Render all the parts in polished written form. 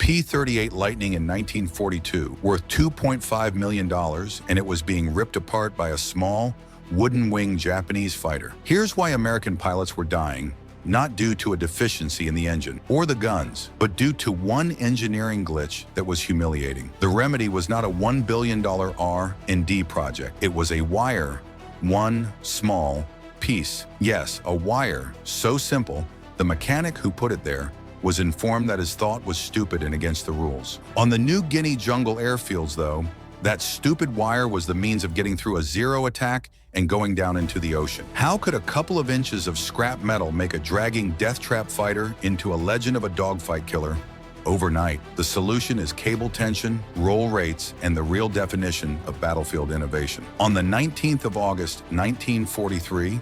P-38 Lightning in 1942, worth $2.5 million, and it was being ripped apart by a small, wooden-wing Japanese fighter. Here's why American pilots were dying, not due to a deficiency in the engine or the guns, but due to one engineering glitch that was humiliating. The remedy was not a $1 billion R&D project. It was a wire, one small piece. Yes, a wire so simple, the mechanic who put it there was informed that his thought was stupid and against the rules. On the New Guinea jungle airfields, though, that stupid wire was the means of getting through a zero attack and going down into the ocean. How could a couple of inches of scrap metal make a dragging death trap fighter into a legend of a dogfight killer overnight? The solution is cable tension, roll rates, and the real definition of battlefield innovation. On the 19th of August, 1943,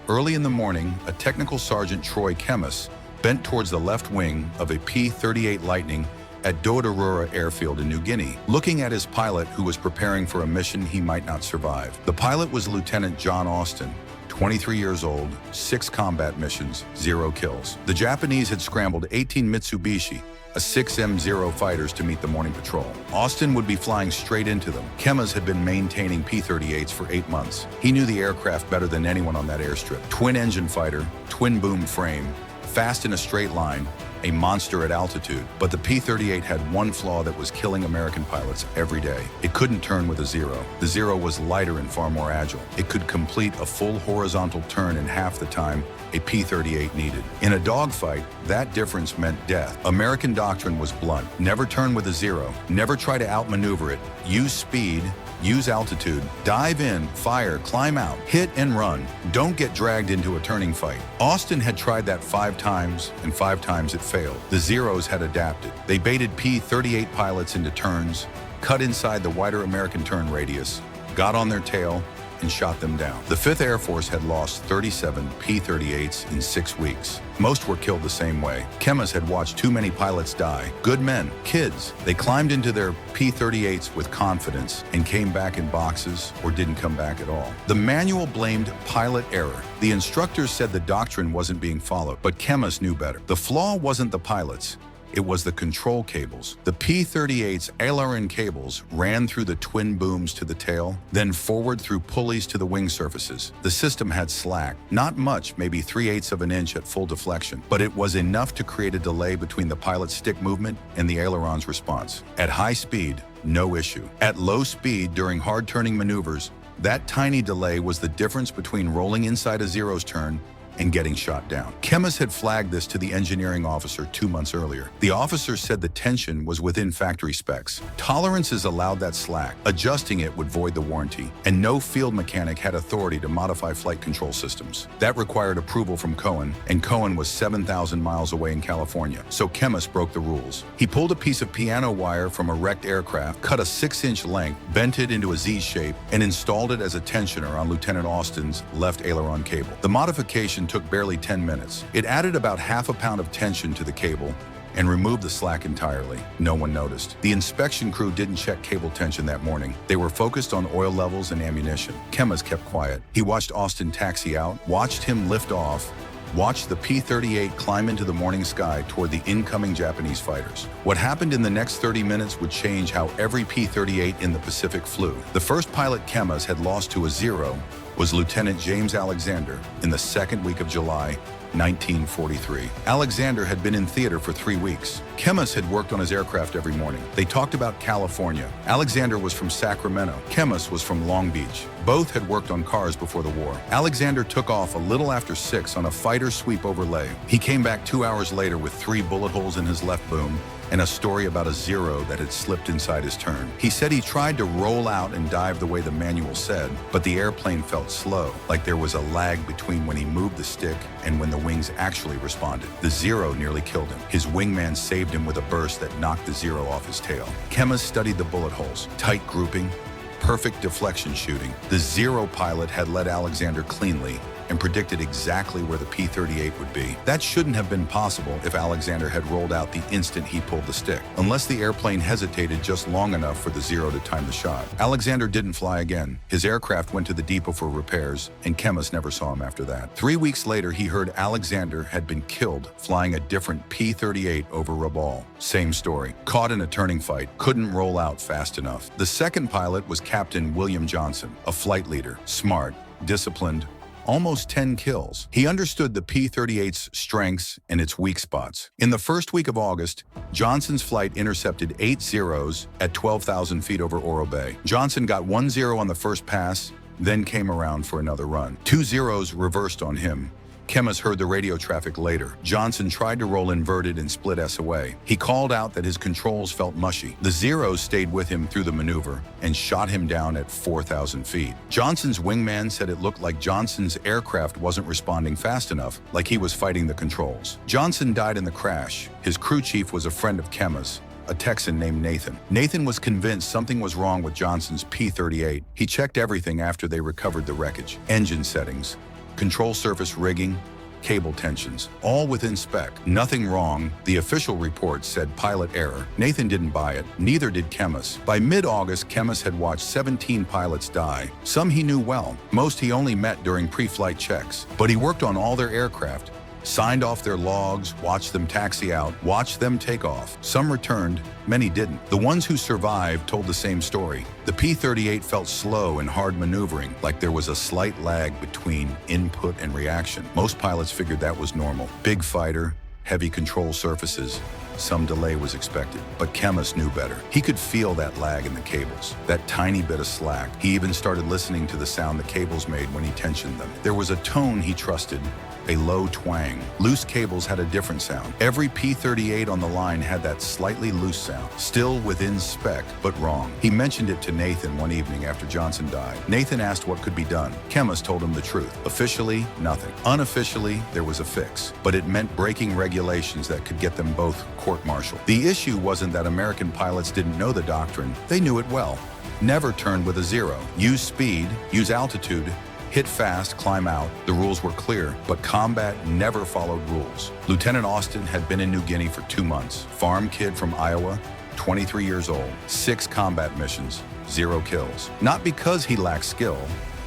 early in the morning, a technical sergeant, Troy Kemmis, bent towards the left wing of a P-38 Lightning at WWII airfield in New Guinea, looking at his pilot who was preparing for a mission he might not survive. The pilot was Lieutenant John Austin, 23 years old, 6 combat missions, 0 kills. The Japanese had scrambled 18 Mitsubishi, a 6M0 fighters to meet the morning patrol. Austin would be flying straight into them. Kemmis had been maintaining P-38s for 8 months. He knew the aircraft better than anyone on that airstrip. Twin-engine fighter, twin-boom frame, fast in a straight line, a monster at altitude. But the P-38 had one flaw that was killing American pilots every day. It couldn't turn with a zero. The zero was lighter and far more agile. It could complete a full horizontal turn in half the time a P-38 needed. In a dogfight, that difference meant death. American doctrine was blunt. Never turn with a zero. Never try to outmaneuver it. Use speed. Use altitude, dive in, fire, climb out, hit and run. Don't get dragged into a turning fight. Austin had tried that 5 times, and 5 times it failed. The Zeros had adapted. They baited P-38 pilots into turns, cut inside the wider American turn radius, got on their tail, and shot them down. The 5th Air Force had lost 37 P-38s in 6 weeks. Most were killed the same way. Kemmis had watched too many pilots die. Good men, kids. They climbed into their P-38s with confidence and came back in boxes or didn't come back at all. The manual blamed pilot error. The instructors said the doctrine wasn't being followed, but Kemmis knew better. The flaw wasn't the pilots. It was the control cables. The P-38's aileron cables ran through the twin booms to the tail, then forward through pulleys to the wing surfaces. The system had slack, not much, maybe 3/8 of an inch at full deflection, but it was enough to create a delay between the pilot's stick movement and the aileron's response. At high speed, no issue. At low speed, during hard turning maneuvers, that tiny delay was the difference between rolling inside a zero's turn and getting shot down. Kemmis had flagged this to the engineering officer 2 months earlier. The officer said the tension was within factory specs. Tolerances allowed that slack. Adjusting it would void the warranty, and no field mechanic had authority to modify flight control systems. That required approval from Cohen, and Cohen was 7,000 miles away in California, so Kemmis broke the rules. He pulled a piece of piano wire from a wrecked aircraft, cut a 6-inch length, bent it into a Z shape, and installed it as a tensioner on Lieutenant Austin's left aileron cable. The modification took barely 10 minutes. It added about half a pound of tension to the cable and removed the slack entirely. No one noticed. The inspection crew didn't check cable tension that morning. They were focused on oil levels and ammunition. Kemmis kept quiet. He watched Austin taxi out, watched him lift off, watched the P-38 climb into the morning sky toward the incoming Japanese fighters. What happened in the next 30 minutes would change how every P-38 in the Pacific flew. The first pilot Kemmis had lost to a zero was Lieutenant James Alexander in the 2nd week of July, 1943. Alexander had been in theater for 3 weeks. Kemmis had worked on his aircraft every morning. They talked about California. Alexander was from Sacramento. Kemmis was from Long Beach. Both had worked on cars before the war. Alexander took off a little after 6 on a fighter sweep overlay. He came back 2 hours later with 3 bullet holes in his left boom and a story about a zero that had slipped inside his turn. He said he tried to roll out and dive the way the manual said, but the airplane felt slow, like there was a lag between when he moved the stick and when the wings actually responded. The zero nearly killed him. His wingman saved him with a burst that knocked the zero off his tail. Kemmis studied the bullet holes, tight grouping, perfect deflection shooting. The zero pilot had led Alexander cleanly, and predicted exactly where the P-38 would be. That shouldn't have been possible if Alexander had rolled out the instant he pulled the stick, unless the airplane hesitated just long enough for the Zero to time the shot. Alexander didn't fly again. His aircraft went to the depot for repairs, and Chemis never saw him after that. 3 weeks later, he heard Alexander had been killed flying a different P-38 over Rabaul. Same story. Caught in a turning fight, couldn't roll out fast enough. The second pilot was Captain William Johnson, a flight leader, smart, disciplined, almost 10 kills. He understood the P-38's strengths and its weak spots. In the first week of August, Johnson's flight intercepted 8 Zeros at 12,000 feet over Oro Bay. Johnson got 1 Zero on the first pass, then came around for another run. 2 Zeros reversed on him. Chemis heard the radio traffic later. Johnson tried to roll inverted and split SOA. He called out that his controls felt mushy. The Zeros stayed with him through the maneuver and shot him down at 4,000 feet. Johnson's wingman said it looked like Johnson's aircraft wasn't responding fast enough, like he was fighting the controls. Johnson died in the crash. His crew chief was a friend of Chemis, a Texan named Nathan. Nathan was convinced something was wrong with Johnson's P-38. He checked everything after they recovered the wreckage. Engine settings, control surface rigging, cable tensions, all within spec. Nothing wrong. The official report said pilot error. Nathan didn't buy it. Neither did Chemis. By mid-August, Chemis had watched 17 pilots die. Some he knew well. Most he only met during pre-flight checks. But he worked on all their aircraft, signed off their logs, watched them taxi out, watched them take off. Some returned, many didn't. The ones who survived told the same story. The P-38 felt slow and hard maneuvering, like there was a slight lag between input and reaction. Most pilots figured that was normal. Big fighter, heavy control surfaces, some delay was expected. But Chemis knew better. He could feel that lag in the cables, that tiny bit of slack. He even started listening to the sound the cables made when he tensioned them. There was a tone he trusted, a low twang. Loose cables had a different sound. Every P-38 on the line had that slightly loose sound, still within spec, but wrong. He mentioned it to Nathan one evening after Johnson died. Nathan asked what could be done. Chemis told him the truth. Officially, nothing. Unofficially, there was a fix, but it meant breaking regulations that could get them both court-martialed. The issue wasn't that American pilots didn't know the doctrine. They knew it well. Never turn with a Zero. Use speed, use altitude, hit fast, climb out. The rules were clear, but combat never followed rules. Lieutenant Austin had been in New Guinea for 2 months. Farm kid from Iowa, 23 years old, 6 combat missions, 0 kills. Not because he lacked skill,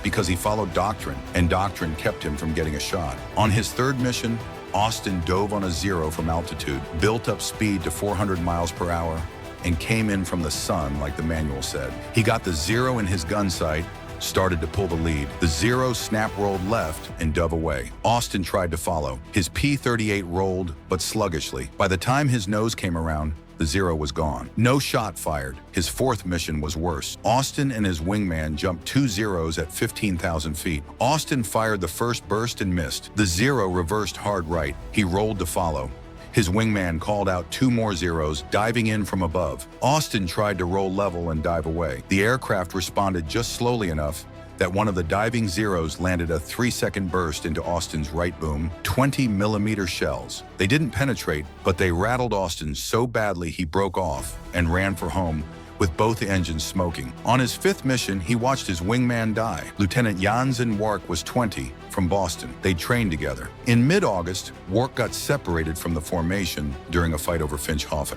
because he followed doctrine, and doctrine kept him from getting a shot. On his 3rd mission, Austin dove on a Zero from altitude, built up speed to 400 miles per hour, and came in from the sun like the manual said. He got the Zero in his gun sight, started to pull the lead. The Zero snap-rolled left and dove away. Austin tried to follow. His P-38 rolled, but sluggishly. By the time his nose came around, the Zero was gone. No shot fired. His 4th mission was worse. Austin and his wingman jumped 2 Zeros at 15,000 feet. Austin fired the first burst and missed. The Zero reversed hard right. He rolled to follow. His wingman called out 2 more Zeros, diving in from above. Austin tried to roll level and dive away. The aircraft responded just slowly enough that one of the diving Zeros landed a 3-second burst into Austin's right boom, 20-millimeter shells. They didn't penetrate, but they rattled Austin so badly he broke off and ran for home with both engines smoking. On his 5th mission, he watched his wingman die. Lieutenant Jansen Wark was 20, from Boston. They trained together. In mid-August, Wark got separated from the formation during a fight over Finchhofen.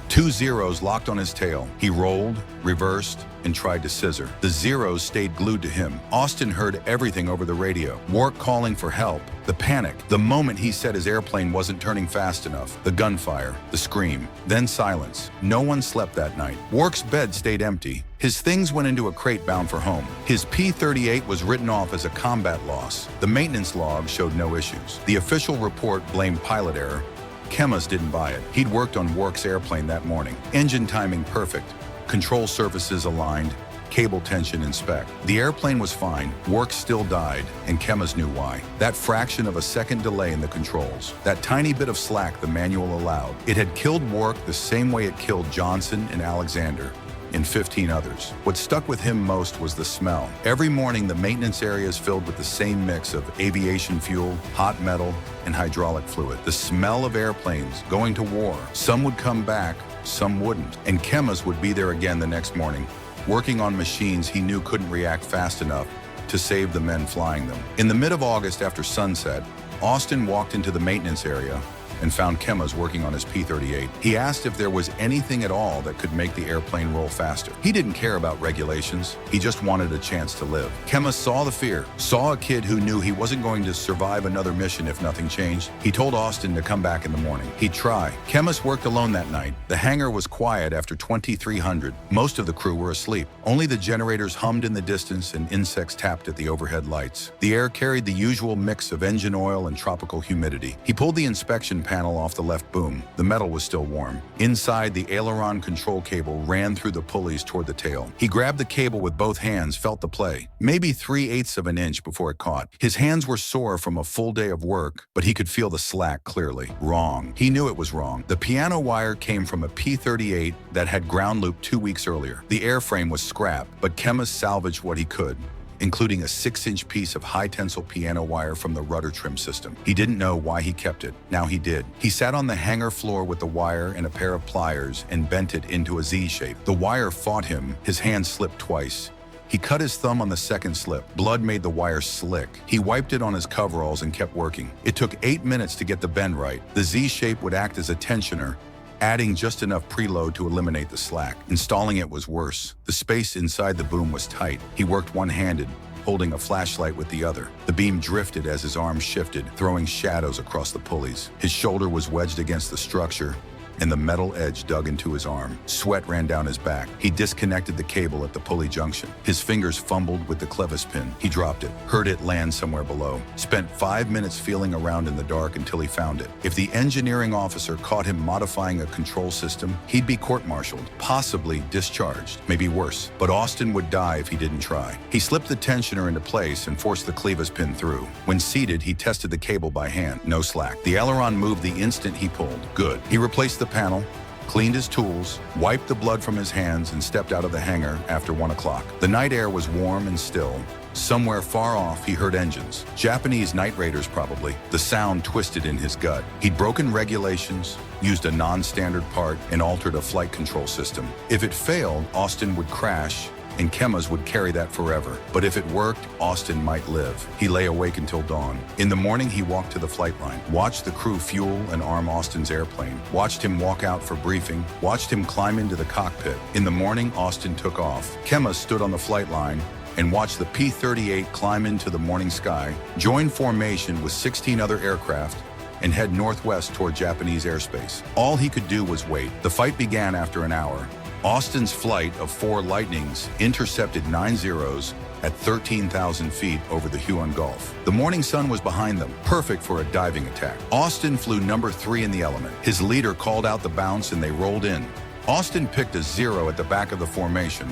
2 Zeros locked on his tail. He rolled, reversed, and tried to scissor. The Zeros stayed glued to him. Austin heard everything over the radio. Wark calling for help, the panic, the moment he said his airplane wasn't turning fast enough, the gunfire, the scream, then silence. No one slept that night. Wark's bed stayed empty. His things went into a crate bound for home. His P-38 was written off as a combat loss. The maintenance log showed no issues. The official report blamed pilot error. Chemis didn't buy it. He'd worked on Wark's airplane that morning. Engine timing perfect. Control surfaces aligned. Cable tension in spec. The airplane was fine. Wark still died, and Chemis knew why. That fraction of a second delay in the controls. That tiny bit of slack the manual allowed. It had killed Wark the same way it killed Johnson and Alexander and 15 others. What stuck with him most was the smell. Every morning, the maintenance area is filled with the same mix of aviation fuel, hot metal, and hydraulic fluid. The smell of airplanes going to war. Some would come back, some wouldn't. And Chemis would be there again the next morning, working on machines he knew couldn't react fast enough to save the men flying them. In the mid of August after sunset, Austin walked into the maintenance area and found Kemas working on his P-38. He asked if there was anything at all that could make the airplane roll faster. He didn't care about regulations. He just wanted a chance to live. Kemas saw the fear, saw a kid who knew he wasn't going to survive another mission if nothing changed. He told Austin to come back in the morning. He'd try. Kemas worked alone that night. The hangar was quiet after 2300. Most of the crew were asleep. Only the generators hummed in the distance and insects tapped at the overhead lights. The air carried the usual mix of engine oil and tropical humidity. He pulled the inspection panel off the left boom. The metal was still warm. Inside, the aileron control cable ran through the pulleys toward the tail. He grabbed the cable with both hands, felt the play, maybe 3/8 of an inch before it caught. His hands were sore from a full day of work, but he could feel the slack clearly. Wrong. He knew it was wrong. The piano wire came from a P-38 that had ground looped 2 weeks earlier. The airframe was scrap, but Kemas salvaged what he could, including a 6-inch piece of high-tensile piano wire from the rudder trim system. He didn't know why he kept it. Now he did. He sat on the hangar floor with the wire and a pair of pliers and bent it into a Z shape. The wire fought him. His hand slipped twice. He cut his thumb on the second slip. Blood made the wire slick. He wiped it on his coveralls and kept working. It took 8 minutes to get the bend right. The Z shape would act as a tensioner, adding just enough preload to eliminate the slack. Installing it was worse. The space inside the boom was tight. He worked one-handed, holding a flashlight with the other. The beam drifted as his arms shifted, throwing shadows across the pulleys. His shoulder was wedged against the structure, and the metal edge dug into his arm. Sweat ran down his back. He disconnected the cable at the pulley junction. His fingers fumbled with the clevis pin. He dropped it, heard it land somewhere below. Spent 5 minutes feeling around in the dark until he found it. If the engineering officer caught him modifying a control system, he'd be court-martialed, possibly discharged, maybe worse. But Austin would die if he didn't try. He slipped the tensioner into place and forced the clevis pin through. When seated, he tested the cable by hand. No slack. The aileron moved the instant he pulled. Good. He replaced the panel, cleaned his tools, wiped the blood from his hands, and stepped out of the hangar after 1 o'clock. The night air was warm and still. Somewhere far off, he heard engines. Japanese night raiders, probably. The sound twisted in his gut. He'd broken regulations, used a non-standard part, and altered a flight control system. If it failed, Austin would crash, and Kemas would carry that forever. But if it worked, Austin might live. He lay awake until dawn. In the morning, he walked to the flight line, watched the crew fuel and arm Austin's airplane, watched him walk out for briefing, watched him climb into the cockpit. In the morning, Austin took off. Kemas stood on the flight line and watched the P-38 climb into the morning sky, join formation with 16 other aircraft, and head northwest toward Japanese airspace. All he could do was wait. The fight began after an hour. Austin's flight of 4 Lightnings intercepted 9 Zeros at 13,000 feet over the Huon Gulf. The morning sun was behind them, perfect for a diving attack. Austin flew number 3 in the element. His leader called out the bounce and they rolled in. Austin picked a 0 at the back of the formation,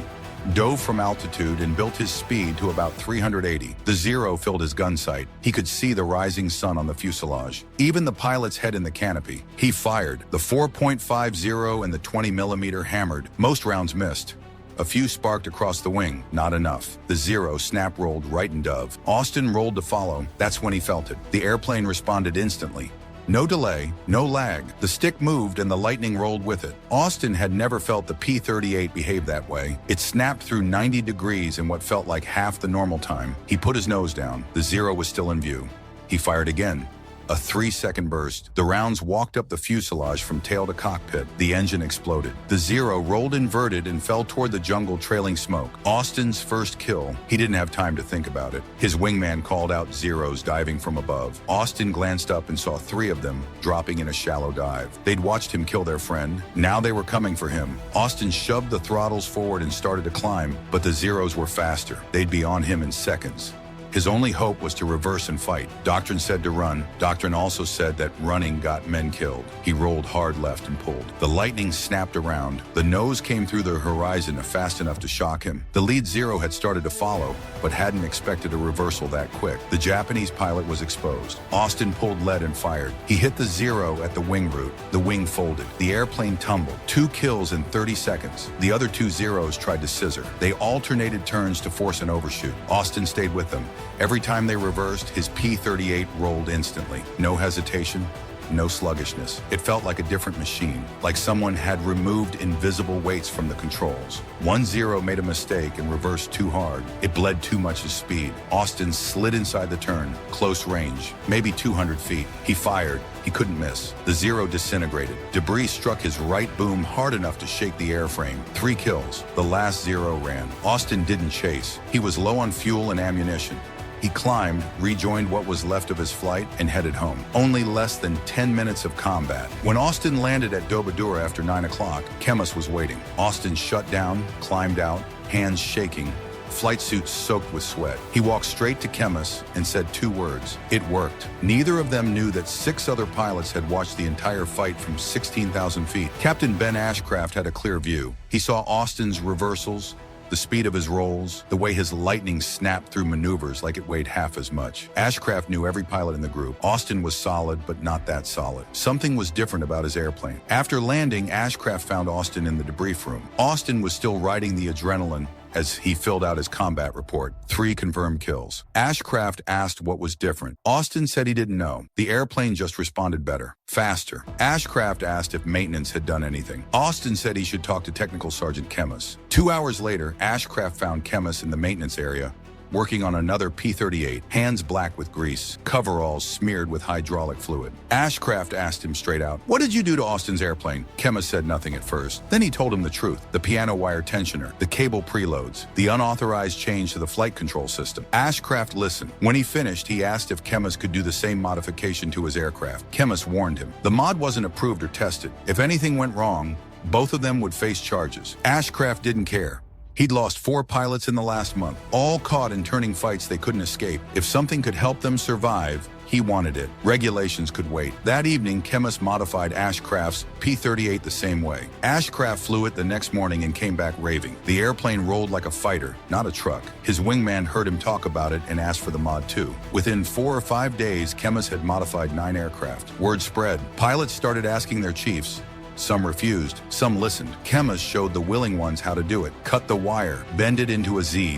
dove from altitude, and built his speed to about 380. The 0 filled his gun sight. He could see the rising sun on the fuselage, even the pilot's head in the canopy. He fired. The 4.50 and the 20mm hammered. Most rounds missed. A few sparked across the wing, not enough. The 0 snap-rolled right in dove. Austin rolled to follow. That's when he felt it. The airplane responded instantly. No delay, no lag. The stick moved and the Lightning rolled with it. Austin had never felt the P-38 behave that way. It snapped through 90 degrees in what felt like half the normal time. He put his nose down. The 0 was still in view. He fired again. A 3-second burst. The rounds walked up the fuselage from tail to cockpit. The engine exploded. The 0 rolled inverted and fell toward the jungle, trailing smoke. Austin's first kill. He didn't have time to think about it. His wingman called out Zeros diving from above. Austin glanced up and saw 3 of them dropping in a shallow dive. They'd watched him kill their friend. Now they were coming for him. Austin shoved the throttles forward and started to climb, but the Zeros were faster. They'd be on him in seconds. His only hope was to reverse and fight. Doctrine said to run. Doctrine also said that running got men killed. He rolled hard left and pulled. The Lightning snapped around. The nose came through the horizon fast enough to shock him. The lead 0 had started to follow, but hadn't expected a reversal that quick. The Japanese pilot was exposed. Austin pulled lead and fired. He hit the 0 at the wing root. The wing folded. The airplane tumbled. 2 kills in 30 seconds. The other 2 Zeros tried to scissor. They alternated turns to force an overshoot. Austin stayed with them. Every time they reversed, his P-38 rolled instantly. No hesitation, no sluggishness. It felt like a different machine, like someone had removed invisible weights from the controls. 1-0 made a mistake and reversed too hard. It bled too much as speed. Austin slid inside the turn, close range, maybe 200 feet. He fired. He couldn't miss. The Zero disintegrated. Debris struck his right boom hard enough to shake the airframe. 3 kills. The last Zero ran. Austin didn't chase. He was low on fuel and ammunition. He climbed, rejoined what was left of his flight, and headed home. Only less than 10 minutes of combat. When Austin landed at WWII after 9 o'clock, Chemis was waiting. Austin shut down, climbed out, hands shaking, flight suit soaked with sweat. He walked straight to Chemis and said 2 words. It worked. Neither of them knew that 6 other pilots had watched the entire fight from 16,000 feet. Captain Ben Ashcraft had a clear view. He saw Austin's reversals, the speed of his rolls, the way his lightning snapped through maneuvers like it weighed half as much. Ashcraft knew every pilot in the group. Austin was solid, but not that solid. Something was different about his airplane. After landing, Ashcraft found Austin in the debrief room. Austin was still riding the adrenaline as he filled out his combat report. 3 confirmed kills. Ashcraft asked what was different. Austin said he didn't know. The airplane just responded better, faster. Ashcraft asked if maintenance had done anything. Austin said he should talk to Technical Sergeant Chemis. 2 hours later, Ashcraft found Chemis in the maintenance area, working on another P-38, hands black with grease, coveralls smeared with hydraulic fluid. Ashcraft asked him straight out, "What did you do to Austin's airplane?" Chemis said nothing at first. Then he told him the truth: the piano wire tensioner, the cable preloads, the unauthorized change to the flight control system. Ashcraft listened. When he finished, he asked if Chemis could do the same modification to his aircraft. Chemis warned him. The mod wasn't approved or tested. If anything went wrong, both of them would face charges. Ashcraft didn't care. He'd lost 4 pilots in the last month, all caught in turning fights they couldn't escape. If something could help them survive, he wanted it. Regulations could wait. That evening, Chemis modified Ashcraft's P-38 the same way. Ashcraft flew it the next morning and came back raving. The airplane rolled like a fighter, not a truck. His wingman heard him talk about it and asked for the mod too. Within 4 or 5 days, Chemis had modified 9 aircraft. Word spread. Pilots started asking their chiefs. Some refused, some listened. Chemis showed the willing ones how to do it. Cut the wire, bend it into a Z,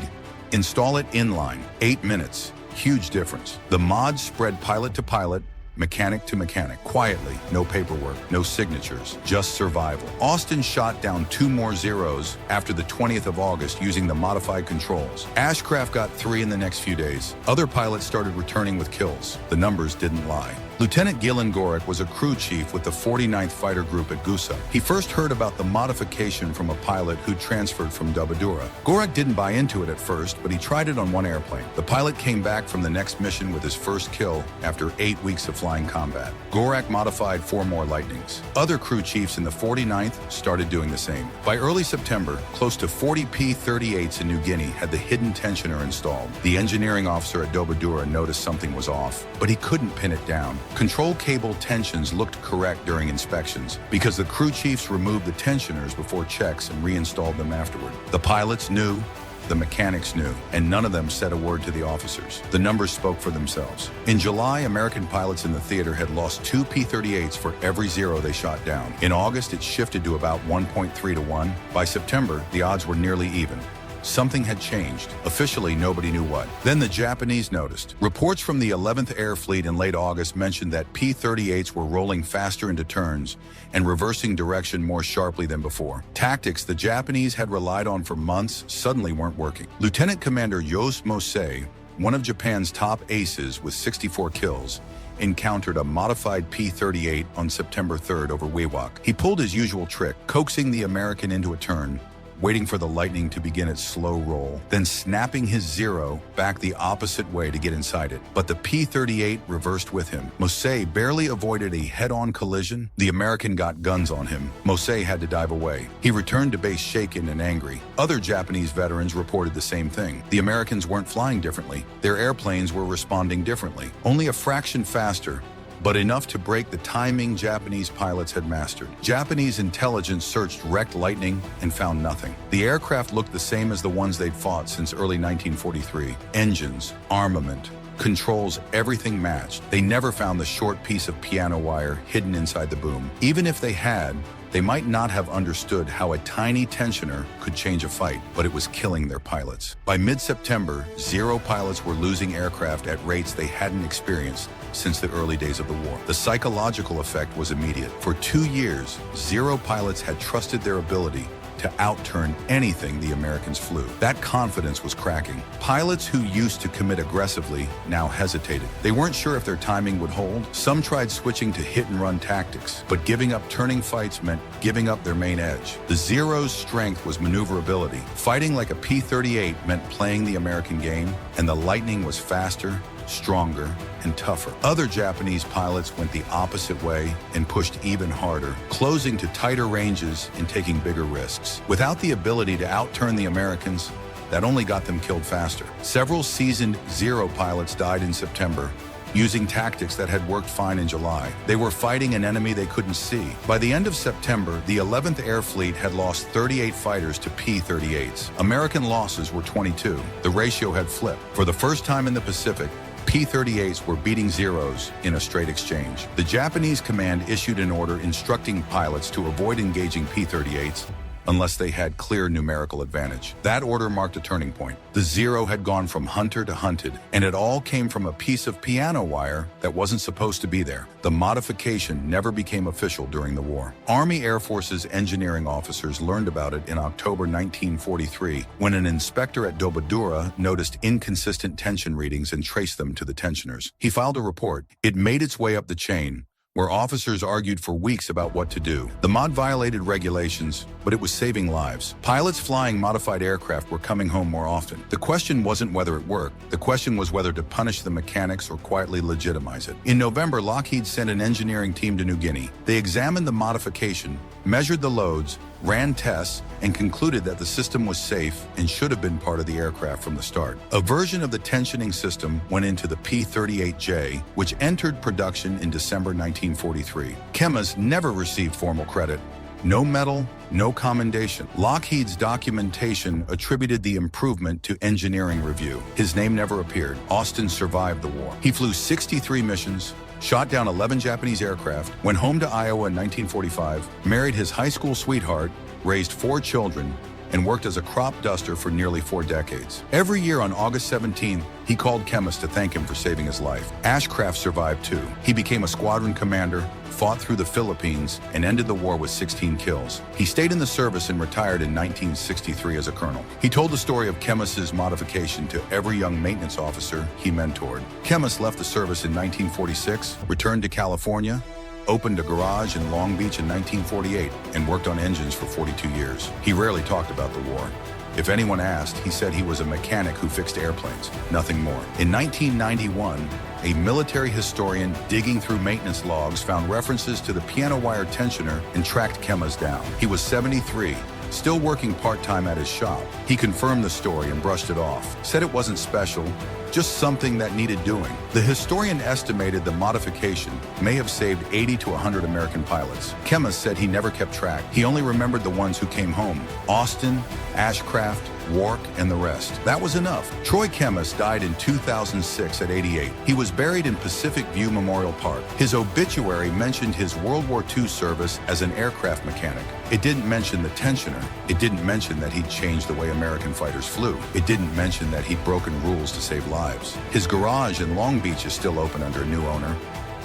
install it inline. 8 minutes. Huge difference. The mod spread pilot to pilot, mechanic to mechanic, quietly, no paperwork, no signatures, just survival. Austin shot down 2 more Zeros after the 20th of August using the modified controls. Ashcraft got 3 in the next few days. Other pilots started returning with kills. The numbers didn't lie. Lieutenant Gillen Gorak was a crew chief with the 49th Fighter Group at Gusa. He first heard about the modification from a pilot who transferred from WWII. Gorak didn't buy into it at first, but he tried it on 1 airplane. The pilot came back from the next mission with his first kill after 8 weeks of flying combat. Gorak modified 4 more Lightnings. Other crew chiefs in the 49th started doing the same. By early September, close to 40 P-38s in New Guinea had the hidden tensioner installed. The engineering officer at WWII noticed something was off, but he couldn't pin it down. Control cable tensions looked correct during inspections because the crew chiefs removed the tensioners before checks and reinstalled them afterward. The pilots knew, the mechanics knew, and none of them said a word to the officers. The numbers spoke for themselves. In July, American pilots in the theater had lost 2 P-38s for every Zero they shot down. In August, it shifted to about 1.3 to 1. By September, the odds were nearly even. Something had changed. Officially, nobody knew what. Then the Japanese noticed. Reports from the 11th Air Fleet in late August mentioned that P-38s were rolling faster into turns and reversing direction more sharply than before. Tactics the Japanese had relied on for months suddenly weren't working. Lieutenant Commander Yos Mosei, one of Japan's top aces with 64 kills, encountered a modified P-38 on September 3rd over Wewak. He pulled his usual trick, coaxing the American into a turn, waiting for the Lightning to begin its slow roll, then snapping his Zero back the opposite way to get inside it. But the P-38 reversed with him. Mosei barely avoided a head-on collision. The American got guns on him. Mosei had to dive away. He returned to base shaken and angry. Other Japanese veterans reported the same thing. The Americans weren't flying differently. Their airplanes were responding differently, only a fraction faster, but enough to break the timing Japanese pilots had mastered. Japanese intelligence searched wrecked Lightning and found nothing. The aircraft looked the same as the ones they'd fought since early 1943. Engines, armament, controls everything matched. They never found the short piece of piano wire hidden inside the boom. Even if they had, they might not have understood how a tiny tensioner could change a fight, but it was killing their pilots. By mid-September, Zero pilots were losing aircraft at rates they hadn't experienced since the early days of the war. The psychological effect was immediate. For 2 years, Zero pilots had trusted their ability to outturn anything the Americans flew. That confidence was cracking. Pilots who used to commit aggressively now hesitated. They weren't sure if their timing would hold. Some tried switching to hit-and-run tactics, but giving up turning fights meant giving up their main edge. The Zero's strength was maneuverability. Fighting like a P-38 meant playing the American game, and the Lightning was faster, stronger, and tougher. Other Japanese pilots went the opposite way and pushed even harder, closing to tighter ranges and taking bigger risks. Without the ability to outturn the Americans, that only got them killed faster. Several seasoned Zero pilots died in September, using tactics that had worked fine in July. They were fighting an enemy they couldn't see. By the end of September, the 11th Air Fleet had lost 38 fighters to P-38s. American losses were 22. The ratio had flipped. For the first time in the Pacific, P-38s were beating Zeros in a straight exchange. The Japanese command issued an order instructing pilots to avoid engaging P-38s unless they had clear numerical advantage. That order marked a turning point. The Zero had gone from hunter to hunted, and it all came from a piece of piano wire that wasn't supposed to be there. The modification never became official during the war. Army Air Force's engineering officers learned about it in October 1943, when an inspector at WWII noticed inconsistent tension readings and traced them to the tensioners. He filed a report. It made its way up the chain, where officers argued for weeks about what to do. The mod violated regulations, but it was saving lives. Pilots flying modified aircraft were coming home more often. The question wasn't whether it worked. The question was whether to punish the mechanics or quietly legitimize it. In November, Lockheed sent an engineering team to New Guinea. They examined the modification, measured the loads, ran tests, and concluded that the system was safe and should have been part of the aircraft from the start. A version of the tensioning system went into the P-38J, which entered production in December 1943. Chemas never received formal credit. No medal, no commendation. Lockheed's documentation attributed the improvement to engineering review. His name never appeared. Austin survived the war. He flew 63 missions, shot down 11 Japanese aircraft, went home to Iowa in 1945, married his high school sweetheart, raised 4 children, and worked as a crop duster for nearly 4 decades. Every year on August 17th, he called Chemas to thank him for saving his life. Ashcraft survived too. He became a squadron commander, fought through the Philippines, and ended the war with 16 kills. He stayed in the service and retired in 1963 as a colonel. He told the story of Chemas's modification to every young maintenance officer he mentored. Chemas left the service in 1946, returned to California, opened a garage in Long Beach in 1948, and worked on engines for 42 years. He rarely talked about the war. If anyone asked, he said he was a mechanic who fixed airplanes, nothing more. In 1991, a military historian digging through maintenance logs found references to the piano wire tensioner and tracked Chemas down. He was 73, still working part-time at his shop. He confirmed the story and brushed it off, said it wasn't special, just something that needed doing. The historian estimated the modification may have saved 80 to 100 American pilots. Chemas said he never kept track. He only remembered the ones who came home: Austin, Ashcraft, Wark, and the rest. That was enough. Troy Chemas died in 2006 at 88. He was buried in Pacific View Memorial Park. His obituary mentioned his World War II service as an aircraft mechanic. It didn't mention the tensioner. It didn't mention that he'd changed the way American fighters flew. It didn't mention that he'd broken rules to save lives. His garage in Long Beach is still open under a new owner.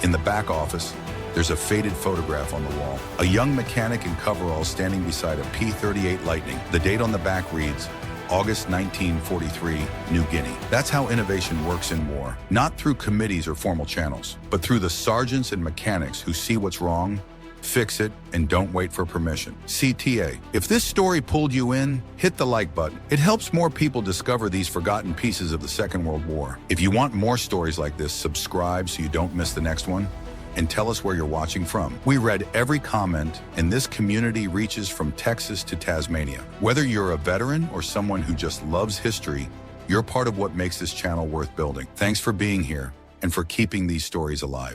In the back office, there's a faded photograph on the wall. A young mechanic in coveralls standing beside a P-38 Lightning. The date on the back reads, August 1943, New Guinea. That's how innovation works in war. Not through committees or formal channels, but through the sergeants and mechanics who see what's wrong, fix it, and don't wait for permission. CTA. If this story pulled you in, hit the like button. It helps more people discover these forgotten pieces of the Second World War. If you want more stories like this, subscribe so you don't miss the next one, and tell us where you're watching from. We read every comment, and this community reaches from Texas to Tasmania. Whether you're a veteran or someone who just loves history, you're part of what makes this channel worth building. Thanks for being here and for keeping these stories alive.